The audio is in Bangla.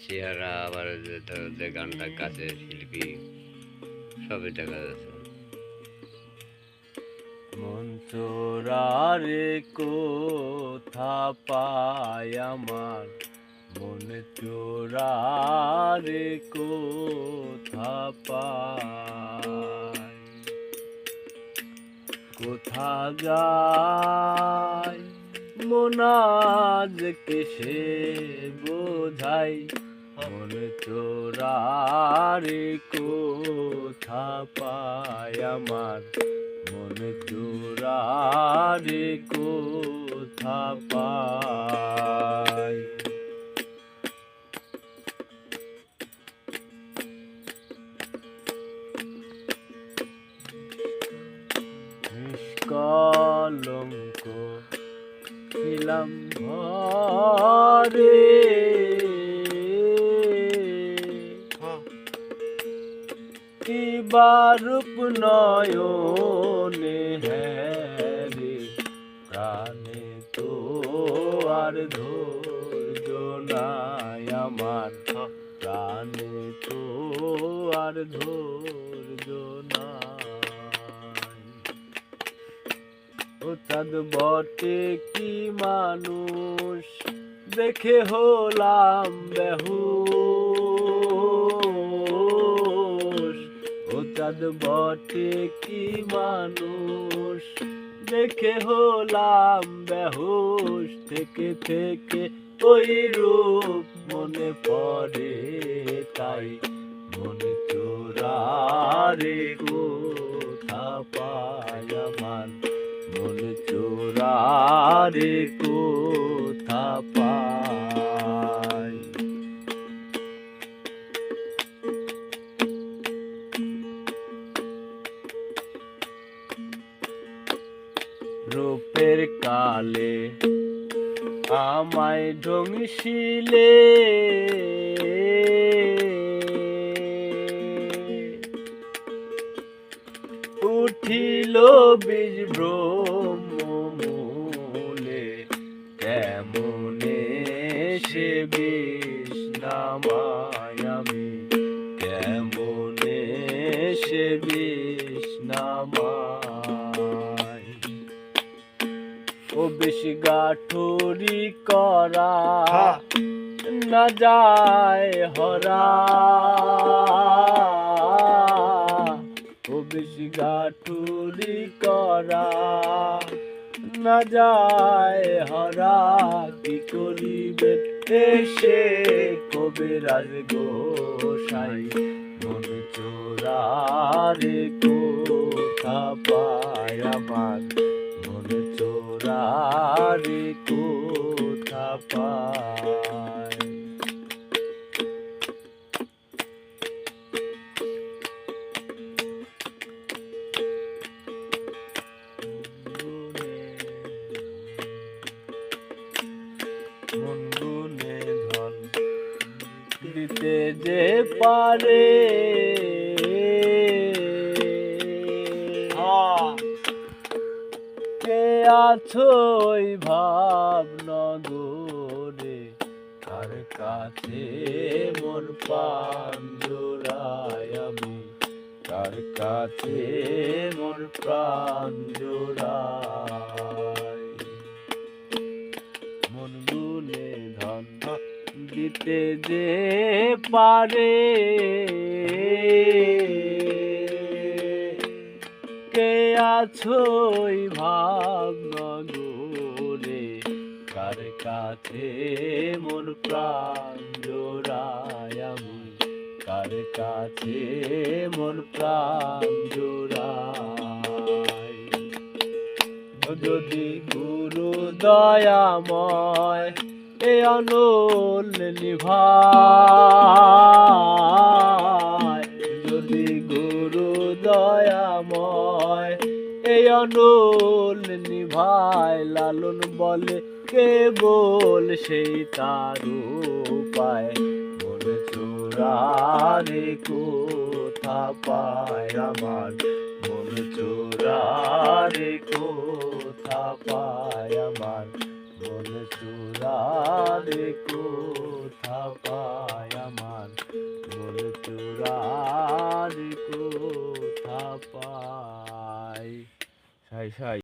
চেহারা আবার যে ধরো যে গানটা গাছে শিল্পী সবই দেখা যাচ্ছে। মন চোরারে কোথা পায় আমার, মন চোরারে কোথা পায়, কোথা যায় মন আজ কিসে বোঝাই, মন চোরারে কোথা পায় আমার, মন চোরারে কোথা পায়। নিষ্কলঙ্ক ছিলাম ঘরে, কিবার রূপ নয়নে হ্যারে, প্রাণে তো আর ধৈর্য নাই আমার, প্রাণে তো আর ধৈর্য নাই। ও চাঁদ বটে কি মানুষ দেখে হলাম বেহুশ, ও চাঁদ বটে কি মানুষ দেখে হলাম বেহুশ, থেকে থেকে ওই রূপ মনে পড়ে তাই, মনে চোরারে কোথা পায় আমার, মনে চোরারে কোথা পায়। রূপের কালে আমায় ঢংসিলে, উঠিল বীজ ব্রহ্মমূলে, কেমনে সে বিষ নামায় আমি, কেমনে সে বিষ নামায়। ও বিষ গাঠুরি করা না যায় হরা, ও বিষ গাঠুরি করা না যায় হরা, কি করিবে এসে কবিরাজ গোসাই, মন চোরারে কোথা পায় আমার, মন চোরারে কোথা পায়। মন গুনে ধন দিতে যে পারে, কে আছো ওই ভাব নগরে, কার কাছে মোর প্রাণ জোড়াই আমি, কার কাছে মোর প্রাণ জোড়াই। মন গুনে ধন দিতে যে পারে, কে আছো ওই ভাব নগরে, কার কাছে মোর প্রাণ জোড়াই আমি, কার কাছে মোর প্রাণ জোড়াই। যদি গুরু দয়াময় এ অনল নিভায়, যদি গুরু দয়াময় এই অনল নিভায়, লালন বলে কেবল সেই তার উপায়, মন চোরারে কোথা পায় আমার, মন চোরারে কোথা পায় আমার, মন চোরারে কোথা পায়। ব্যথা পাই সাই সাই